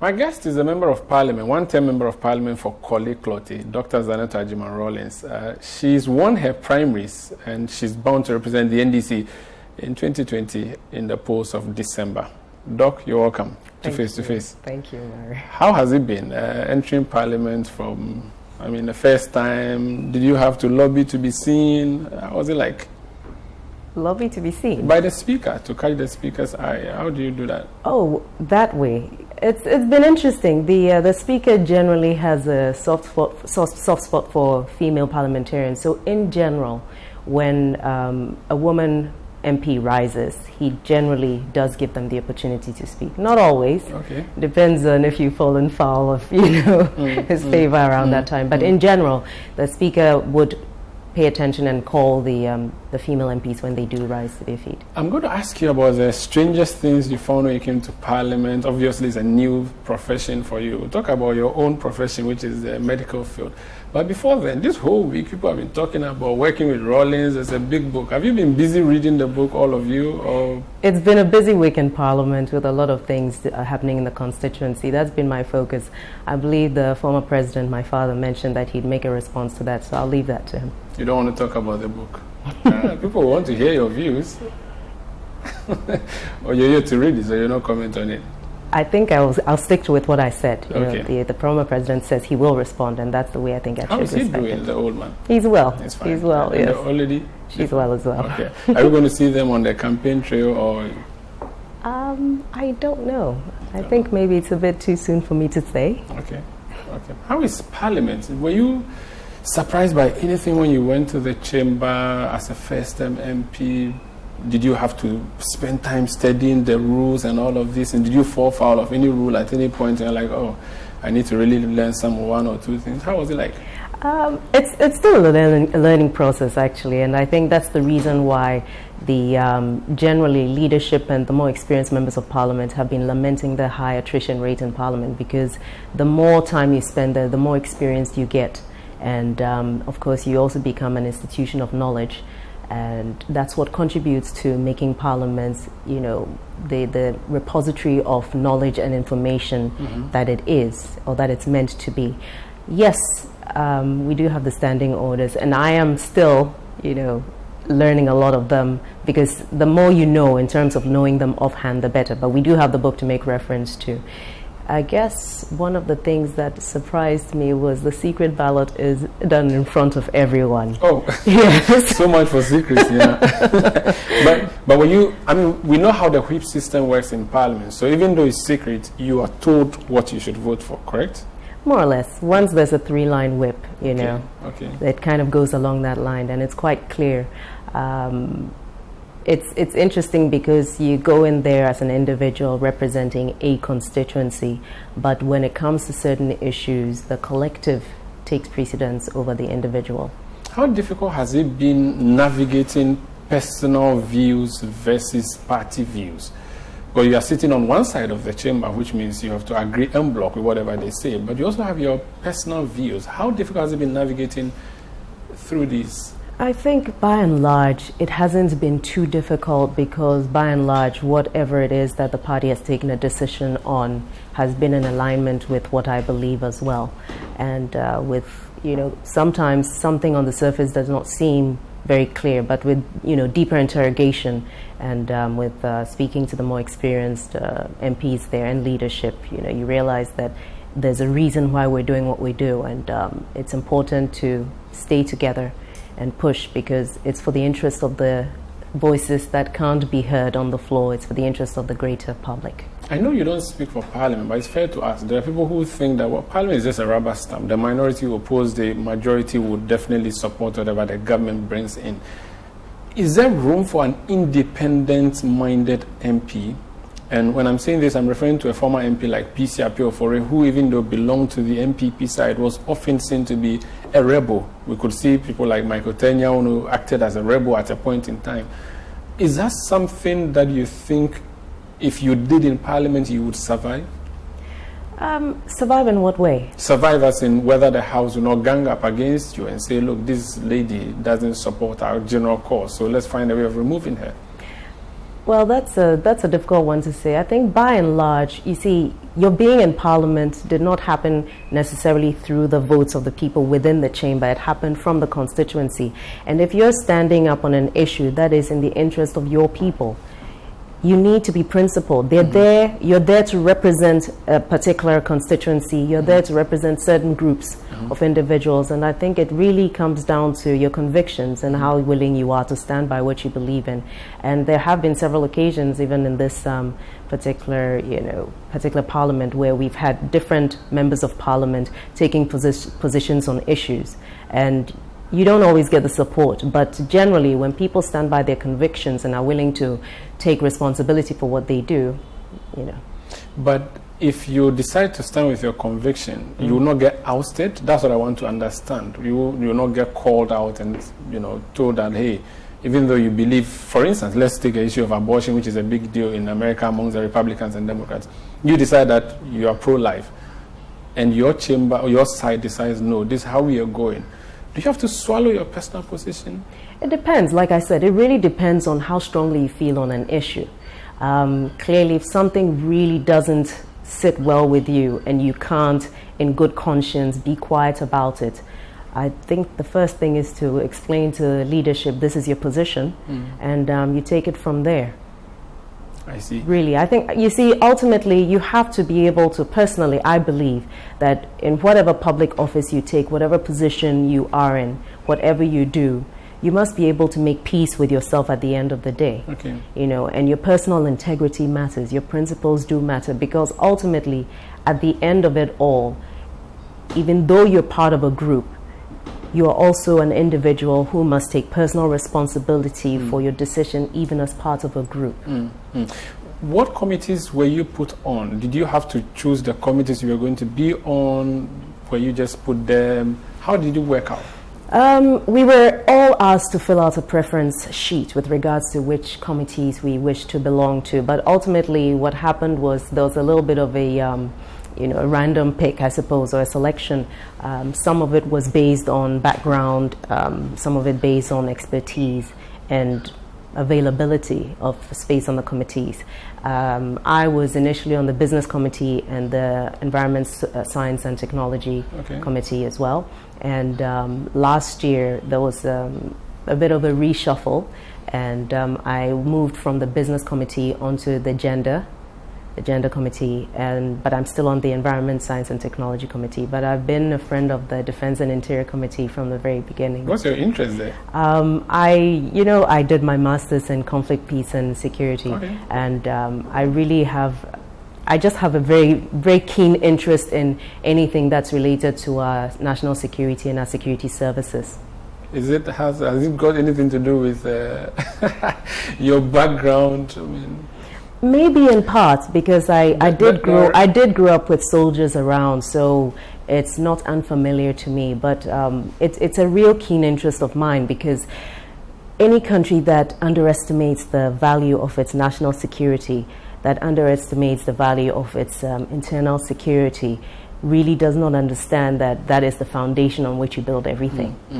My guest is a member of parliament, one-term member of parliament for Korle Klottey, Dr. Zanetor Agyemang-Rawlings. She's won her primaries and she's bound to represent the NDC in 2020 in the polls of December. Doc, you're welcome to Face to Face. Thank you, Mary. How has it been entering parliament from, the first time? Did you have to lobby to be seen? How was it like? Lobby to be seen? By the speaker, to catch the speaker's eye. How do you do that? Oh, that way. It's been interesting. The speaker generally has a soft spot for female parliamentarians. So in general, when a woman MP rises, he generally does give them the opportunity to speak. Not always. Okay. Depends on if you've fallen foul of his favor around that time. But in general, the speaker would pay attention and call the female MPs when they do rise to their feet. I'm going to ask you about the strangest things you found when you came to Parliament. Obviously, it's a new profession for you. We'll talk about your own profession, which is the medical field. But before then, this whole week, people have been talking about working with Rollins. It's a big book. Have you been busy reading the book, all of you? Or? It's been a busy week in Parliament with a lot of things happening in the constituency. That's been my focus. I believe the former president, my father, mentioned that he'd make a response to that, so I'll leave that to him. You don't want to talk about the book? People want to hear your views. Or you're here to read it, so you don't comment on it. I think I'll stick with what I said. Okay. The former president says he will respond, and that's the way I think I should respect it. How is he doing, the old man? He's well. He's fine. He's well, yes. The old lady? She's well as well. Okay. Are you going to see them on the campaign trail, or? I don't know. I think maybe it's a bit too soon for me to say. Okay. How is Parliament? Were you surprised by anything when you went to the chamber as a first-time MP? Did you have to spend time studying the rules and all of this? And did you fall foul of any rule at any point? And you're like, oh, I need to really learn one or two things. How was it like? It's still a learning process, actually. And I think that's the reason why the generally leadership and the more experienced members of Parliament have been lamenting the high attrition rate in Parliament, because the more time you spend there, the more experience you get. And of course, you also become an institution of knowledge. And that's what contributes to making parliaments, the repository of knowledge and information that it is, or that it's meant to be. Yes, we do have the standing orders, and I am still, learning a lot of them, because the more you know in terms of knowing them offhand, the better. But we do have the book to make reference to. I guess one of the things that surprised me was the secret ballot is done in front of everyone. Oh, yes. So much for secrecy, yeah. but when we know how the whip system works in Parliament. So even though it's secret, you are told what you should vote for, correct? More or less. Once there's a 3-line whip, Okay. It kind of goes along that line, and it's quite clear. It's interesting because you go in there as an individual representing a constituency, but when it comes to certain issues, the collective takes precedence over the individual. How difficult has it been navigating personal views versus party views? Well, you are sitting on one side of the chamber, which means you have to agree en bloc with whatever they say, but you also have your personal views. How difficult has it been navigating through these? I think by and large, it hasn't been too difficult, because by and large, whatever it is that the party has taken a decision on has been in alignment with what I believe as well. And sometimes something on the surface does not seem very clear, but with, deeper interrogation and with speaking to the more experienced MPs there and leadership, you realize that there's a reason why we're doing what we do, and it's important to stay together and push, because it's for the interest of the voices that can't be heard on the floor. It's for the interest of the greater public. I know you don't speak for Parliament, but it's fair to ask. There are people who think that Parliament is just a rubber stamp. The minority will oppose, the majority would definitely support whatever the government brings in. Is there room for an independent-minded MP? And when I'm saying this, I'm referring to a former MP like PC Apiofore, who, even though belonged to the MPP side, was often seen to be a rebel. We could see people like Michael Tenya, who acted as a rebel at a point in time. Is that something that you think, if you did in Parliament, you would survive? Survive in what way? Survive as in whether the House will not gang up against you and say, look, this lady doesn't support our general cause, so let's find a way of removing her. Well, that's a difficult one to say. I think by and large, you see, your being in Parliament did not happen necessarily through the votes of the people within the chamber. It happened from the constituency. And if you're standing up on an issue that is in the interest of your people, you need to be principled. They're there. You're there to represent a particular constituency. You're there to represent certain groups of individuals. And I think it really comes down to your convictions and how willing you are to stand by what you believe in. And there have been several occasions, even in this particular parliament, where we've had different members of parliament taking positions on issues. And you don't always get the support, but generally when people stand by their convictions and are willing to take responsibility for what they do, But if you decide to stand with your conviction, you will not get ousted. That's what I want to understand. You will not get called out and told that, hey, even though you believe, for instance, let's take the issue of abortion, which is a big deal in America amongst the Republicans and Democrats. You decide that you are pro-life, and your chamber or your side decides, no, this is how we are going. Do you have to swallow your personal position? It depends. Like I said, it really depends on how strongly you feel on an issue. Clearly, if something really doesn't sit well with you and you can't, in good conscience, be quiet about it, I think the first thing is to explain to leadership, this is your position, and you take it from there. I see. Really, I think, you see, ultimately, you have to be able to, personally, I believe that in whatever public office you take, whatever position you are in, whatever you do, you must be able to make peace with yourself at the end of the day. Okay. And your personal integrity matters, your principles do matter, because ultimately, at the end of it all, even though you're part of a group, you are also an individual who must take personal responsibility for your decision, even as part of a group. What committees were you put on? Did you have to choose the committees you were going to be on? Were you just put them? How did you work out? We were all asked to fill out a preference sheet with regards to which committees we wished to belong to. But ultimately, what happened was there was a little bit of a random pick, I suppose, or a selection. Some of it was based on background, some of it based on expertise and availability of space on the committees. I was initially on the business committee and the environment, science and technology committee as well. And last year there was a bit of a reshuffle, and I moved from the business committee onto the gender committee, but I'm still on the Environment, Science and Technology committee. But I've been a friend of the Defense and Interior committee from the very beginning. What's your interest there? I did my master's in conflict, peace and security, and I just have a very, very keen interest in anything that's related to our national security and our security services. Has it got anything to do with your background? Maybe in part, because I did grow up with soldiers around, so it's not unfamiliar to me. But it's a real keen interest of mine, because any country that underestimates the value of its national security, that underestimates the value of its internal security, really does not understand that that is the foundation on which you build everything.